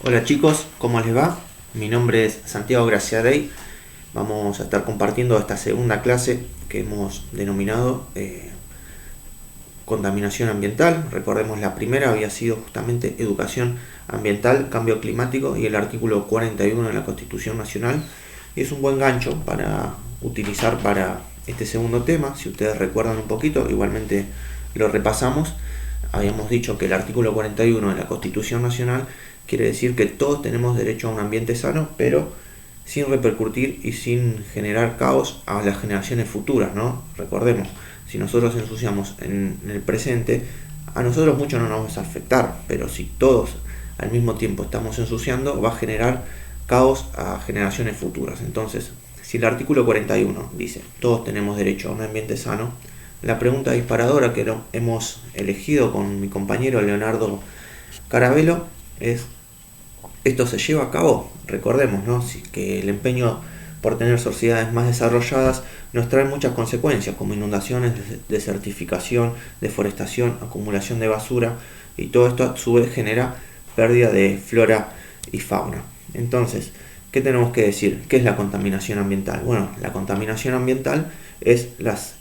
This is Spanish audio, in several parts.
Hola chicos, ¿cómo les va? Mi nombre es Santiago Graciadei. Vamos a estar compartiendo esta segunda clase que hemos denominado contaminación ambiental. Recordemos, la primera había sido justamente educación ambiental, cambio climático y el artículo 41 de la Constitución Nacional. Y es un buen gancho para utilizar para este segundo tema. Si ustedes recuerdan un poquito, igualmente lo repasamos. Habíamos dicho que el artículo 41 de la Constitución Nacional quiere decir que todos tenemos derecho a un ambiente sano, pero sin repercutir y sin generar caos a las generaciones futuras, ¿no? Recordemos, si nosotros ensuciamos en el presente, a nosotros mucho no nos va a afectar, pero si todos al mismo tiempo estamos ensuciando, va a generar caos a generaciones futuras. Entonces, si el artículo 41 dice todos tenemos derecho a un ambiente sano, la pregunta disparadora que hemos elegido con mi compañero Leonardo Carabello es: ¿esto se lleva a cabo? Recordemos, ¿no?, que el empeño por tener sociedades más desarrolladas nos trae muchas consecuencias, como inundaciones, desertificación, deforestación, acumulación de basura, y todo esto a su vez genera pérdida de flora y fauna. Entonces, ¿qué tenemos que decir? ¿Qué es la contaminación ambiental? Bueno, la contaminación ambiental es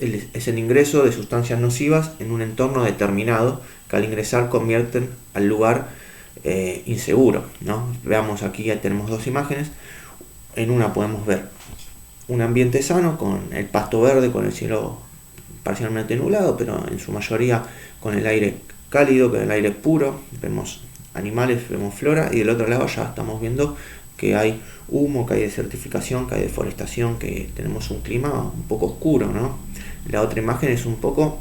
el ingreso de sustancias nocivas en un entorno determinado que al ingresar convierten al lugar inseguro, ¿no? Veamos, aquí ya tenemos dos imágenes. En una podemos ver un ambiente sano con el pasto verde, con el cielo parcialmente nublado, pero en su mayoría con el aire cálido, con el aire puro. Vemos animales, vemos flora, y del otro lado ya estamos viendo que hay humo, que hay desertificación, que hay deforestación, que tenemos un clima un poco oscuro, ¿no? La otra imagen es un poco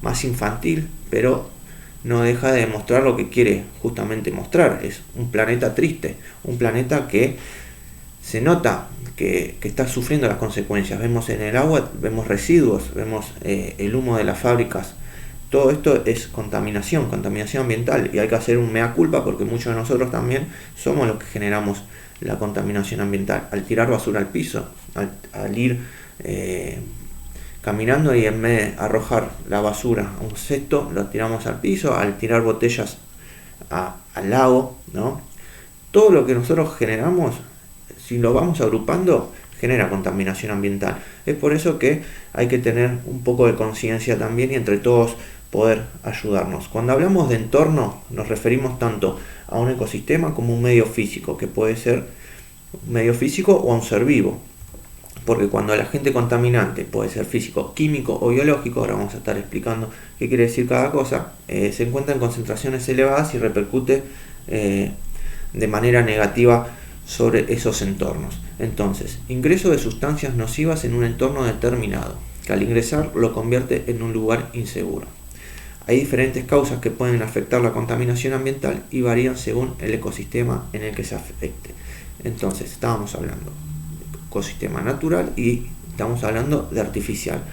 más infantil, pero no deja de mostrar lo que quiere justamente mostrar. Es un planeta triste, un planeta que se nota que está sufriendo las consecuencias. Vemos en el agua, vemos residuos, vemos el humo de las fábricas. Todo esto es contaminación ambiental, y hay que hacer un mea culpa porque muchos de nosotros también somos los que generamos la contaminación ambiental. Al tirar basura al piso, al ir caminando y en vez de arrojar la basura a un cesto, lo tiramos al piso, al tirar botellas al lago, ¿no? Todo lo que nosotros generamos, si lo vamos agrupando, genera contaminación ambiental. Es por eso que hay que tener un poco de conciencia también y entre todos poder ayudarnos. Cuando hablamos de entorno, nos referimos tanto a un ecosistema como un medio físico, que puede ser un medio físico o a un ser vivo. Porque cuando el agente contaminante puede ser físico, químico o biológico, ahora vamos a estar explicando qué quiere decir cada cosa, se encuentra en concentraciones elevadas y repercute de manera negativa sobre esos entornos. Entonces, ingreso de sustancias nocivas en un entorno determinado, que al ingresar lo convierte en un lugar inseguro. Hay diferentes causas que pueden afectar la contaminación ambiental y varían según el ecosistema en el que se afecte. Entonces, estábamos hablando de ecosistema natural y estamos hablando de artificial.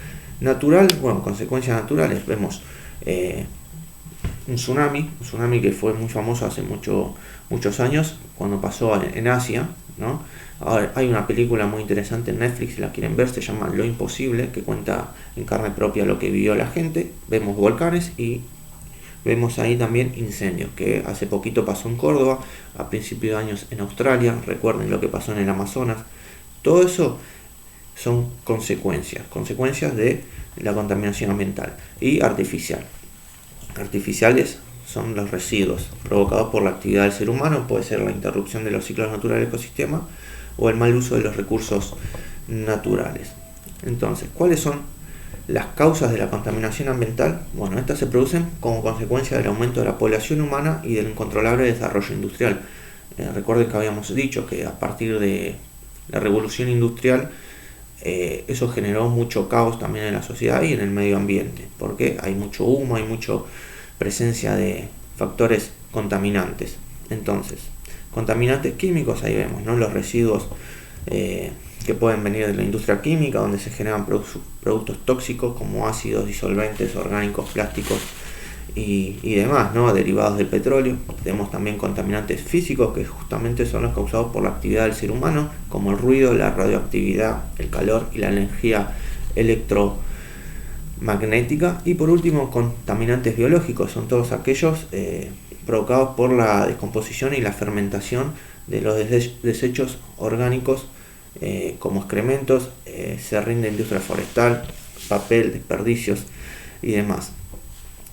Natural, bueno, consecuencias naturales, vemos un tsunami que fue muy famoso hace muchos años, cuando pasó en Asia, ¿no? Ahora, hay una película muy interesante en Netflix, si la quieren ver, se llama Lo Imposible, que cuenta en carne propia lo que vivió la gente. Vemos volcanes y vemos ahí también incendios, que hace poquito pasó en Córdoba, a principios de años en Australia, recuerden lo que pasó en el Amazonas. Todo eso son consecuencias de la contaminación ambiental y artificial. Artificiales son los residuos provocados por la actividad del ser humano, puede ser la interrupción de los ciclos naturales del ecosistema o el mal uso de los recursos naturales. Entonces, ¿cuáles son las causas de la contaminación ambiental? Bueno, estas se producen como consecuencia del aumento de la población humana y del incontrolable desarrollo industrial. Recuerden que habíamos dicho que a partir de la revolución industrial eso generó mucho caos también en la sociedad y en el medio ambiente, porque hay mucho humo, hay mucha presencia de factores contaminantes. Entonces, contaminantes químicos, ahí vemos, ¿no?, los residuos que pueden venir de la industria química, donde se generan productos tóxicos como ácidos, disolventes, orgánicos, plásticos y demás, ¿no?, derivados del petróleo. Tenemos también contaminantes físicos, que justamente son los causados por la actividad del ser humano, como el ruido, la radioactividad, el calor y la energía electromagnética. Y por último, contaminantes biológicos, son todos aquellos provocados por la descomposición y la fermentación de los desechos orgánicos como excrementos, serrín de industria forestal, papel, desperdicios y demás.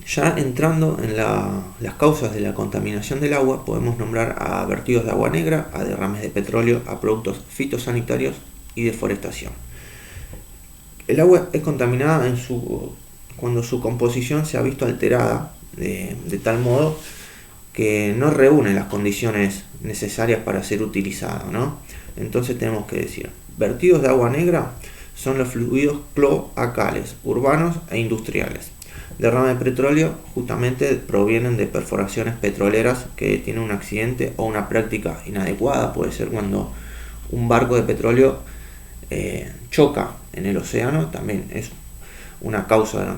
Ya entrando en las causas de la contaminación del agua, podemos nombrar a vertidos de agua negra, a derrames de petróleo, a productos fitosanitarios y deforestación. El agua es contaminada cuando su composición se ha visto alterada de tal modo que no reúne las condiciones necesarias para ser utilizada, ¿no? Entonces tenemos que decir, vertidos de agua negra son los fluidos cloacales, urbanos e industriales. Derrames de petróleo justamente provienen de perforaciones petroleras que tienen un accidente o una práctica inadecuada. Puede ser cuando un barco de petróleo choca en el océano, también es una causa de la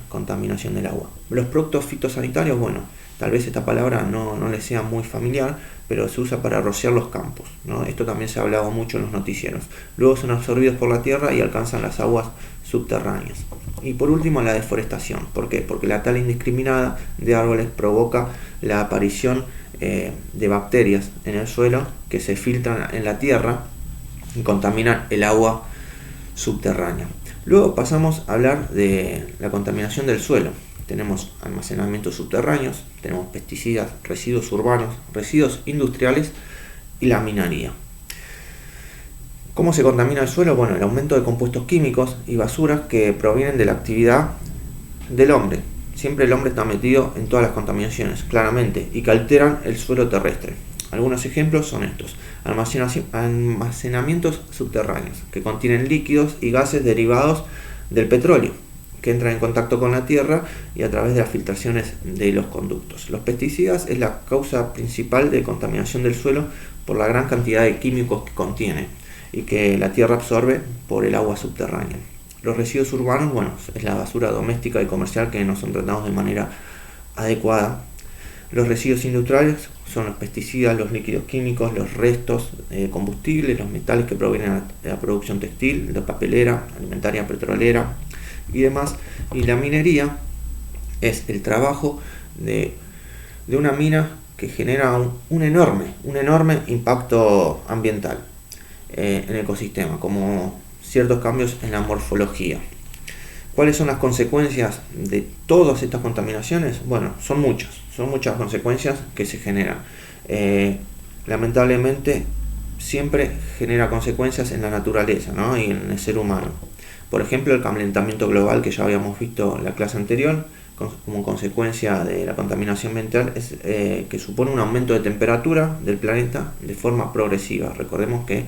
contaminación del agua. Los productos fitosanitarios, bueno, tal vez esta palabra no les sea muy familiar, pero se usa para rociar los campos, ¿no? Esto también se ha hablado mucho en los noticieros. Luego son absorbidos por la tierra y alcanzan las aguas subterráneas. Y por último, la deforestación. ¿Por qué? Porque la tala indiscriminada de árboles provoca la aparición de bacterias en el suelo que se filtran en la tierra y contaminan el agua subterránea. Luego pasamos a hablar de la contaminación del suelo. Tenemos almacenamientos subterráneos, tenemos pesticidas, residuos urbanos, residuos industriales y la minería. ¿Cómo se contamina el suelo? Bueno, el aumento de compuestos químicos y basuras que provienen de la actividad del hombre. Siempre el hombre está metido en todas las contaminaciones, claramente, y que alteran el suelo terrestre. Algunos ejemplos son estos: almacenamientos subterráneos, que contienen líquidos y gases derivados del petróleo, que entran en contacto con la tierra y a través de las filtraciones de los conductos. Los pesticidas es la causa principal de contaminación del suelo por la gran cantidad de químicos que contiene y que la tierra absorbe por el agua subterránea. Los residuos urbanos, bueno, es la basura doméstica y comercial que no son tratados de manera adecuada. Los residuos industriales son los pesticidas, los líquidos químicos, los restos de combustible, los metales que provienen de la producción textil, de papelera, alimentaria, petrolera y demás. Y la minería es el trabajo de una mina que genera un enorme impacto ambiental en el ecosistema, como ciertos cambios en la morfología. ¿Cuáles son las consecuencias de todas estas contaminaciones? Bueno, son muchas consecuencias que se generan. Lamentablemente siempre genera consecuencias en la naturaleza, ¿no? Y en el ser humano. Por ejemplo, el calentamiento global, que ya habíamos visto en la clase anterior, como consecuencia de la contaminación ambiental, es que supone un aumento de temperatura del planeta de forma progresiva. Recordemos que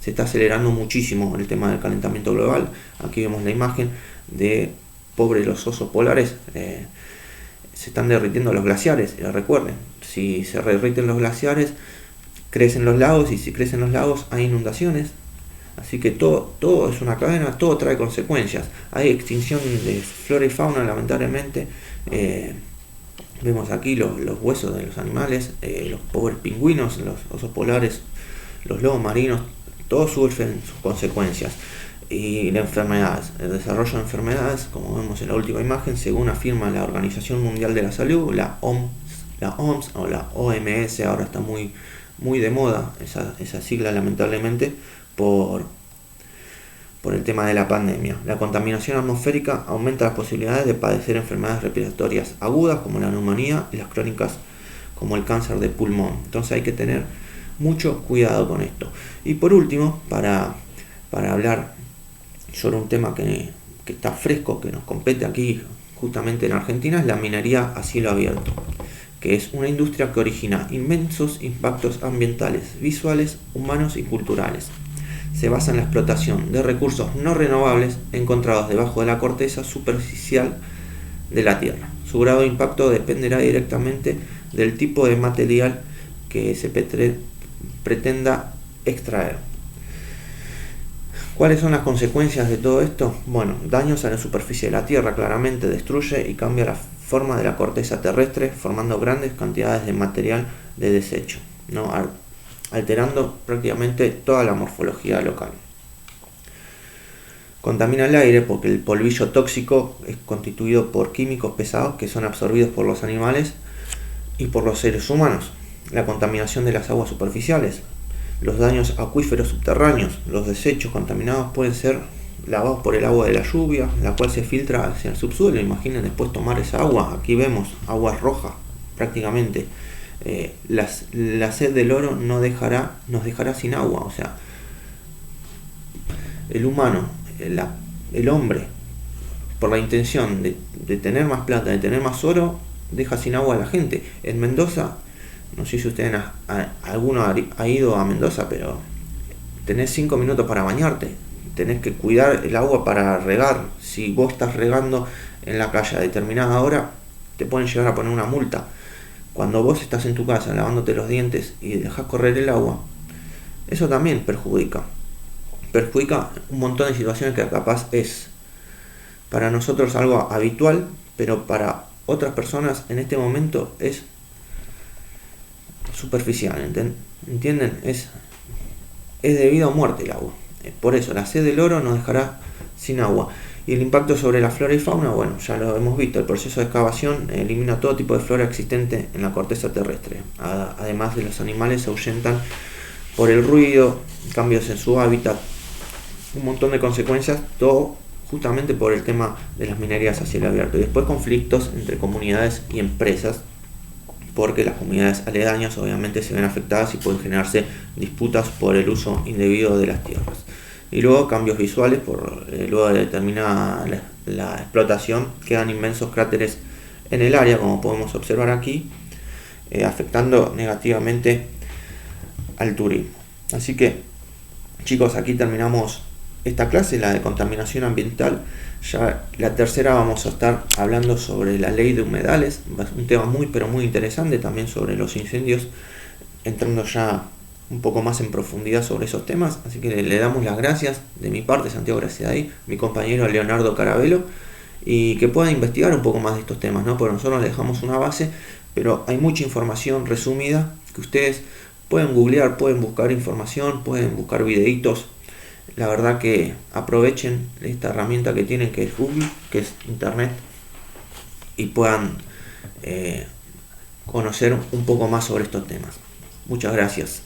se está acelerando muchísimo el tema del calentamiento global. Aquí vemos la imagen de los osos polares. Se están derritiendo los glaciares. Recuerden, si se derriten los glaciares, crecen los lagos, y si crecen los lagos hay inundaciones. Así que todo es una cadena, todo trae consecuencias. Hay extinción de flora y fauna, lamentablemente. Vemos aquí los huesos de los animales, los pobres pingüinos, los osos polares, los lobos marinos, todos sufren sus consecuencias. Y las enfermedades, el desarrollo de enfermedades, como vemos en la última imagen, según afirma la Organización Mundial de la Salud, la OMS o la OMS, ahora está muy de moda esa sigla, lamentablemente, por el tema de la pandemia. La contaminación atmosférica aumenta las posibilidades de padecer enfermedades respiratorias agudas como la neumonía y las crónicas como el cáncer de pulmón. Entonces hay que tener mucho cuidado con esto. Y por último, para hablar sobre un tema que está fresco, que nos compete aquí justamente en Argentina, es la minería a cielo abierto, que es una industria que origina inmensos impactos ambientales, visuales, humanos y culturales. Se basa en la explotación de recursos no renovables encontrados debajo de la corteza superficial de la Tierra. Su grado de impacto dependerá directamente del tipo de material que se pretenda extraer. ¿Cuáles son las consecuencias de todo esto? Bueno, daños a la superficie de la Tierra, claramente destruye y cambia la forma de la corteza terrestre, formando grandes cantidades de material de desecho, ¿no? Alterando prácticamente toda la morfología local. Contamina el aire porque el polvillo tóxico es constituido por químicos pesados que son absorbidos por los animales y por los seres humanos, la contaminación de las aguas superficiales, los daños acuíferos subterráneos, los desechos contaminados pueden ser lavados por el agua de la lluvia, la cual se filtra hacia el subsuelo. Imaginen después tomar esa agua, aquí vemos agua roja prácticamente. La sed del oro nos dejará sin agua, o sea, el humano, el hombre, por la intención de tener más plata, de tener más oro, deja sin agua a la gente. En Mendoza, no sé si ustedes alguno ha ido a Mendoza, pero tenés 5 minutos para bañarte, tenés que cuidar el agua para regar. Si vos estás regando en la calle a determinada hora, te pueden llegar a poner una multa. Cuando vos estás en tu casa lavándote los dientes y dejás correr el agua, eso también perjudica un montón de situaciones que capaz es para nosotros algo habitual, pero para otras personas en este momento es superficial, ¿entienden? Es de vida o muerte el agua. Por eso la sed del oro nos dejará sin agua. Y el impacto sobre la flora y fauna, bueno, ya lo hemos visto. El proceso de excavación elimina todo tipo de flora existente en la corteza terrestre. Además de los animales se ahuyentan por el ruido, cambios en su hábitat, un montón de consecuencias, todo justamente por el tema de las minerías a cielo abierto. Y después conflictos entre comunidades y empresas, porque las comunidades aledañas obviamente se ven afectadas y pueden generarse disputas por el uso indebido de las tierras. Y luego cambios visuales, luego de terminada la explotación, quedan inmensos cráteres en el área, como podemos observar aquí, afectando negativamente al turismo. Así que, chicos, aquí terminamos esta clase, la de contaminación ambiental. Ya la tercera vamos a estar hablando sobre la ley de humedales, un tema muy pero muy interesante, también sobre los incendios, entrando ya un poco más en profundidad sobre esos temas. Así que le damos las gracias de mi parte, Santiago Graciadei, mi compañero Leonardo Carabello, y que pueda investigar un poco más de estos temas, ¿no? Porque nosotros le dejamos una base, pero hay mucha información resumida que ustedes pueden googlear, pueden buscar información, pueden buscar videitos. La verdad que aprovechen esta herramienta que tienen, que es Google, que es Internet, y puedan conocer un poco más sobre estos temas. Muchas gracias.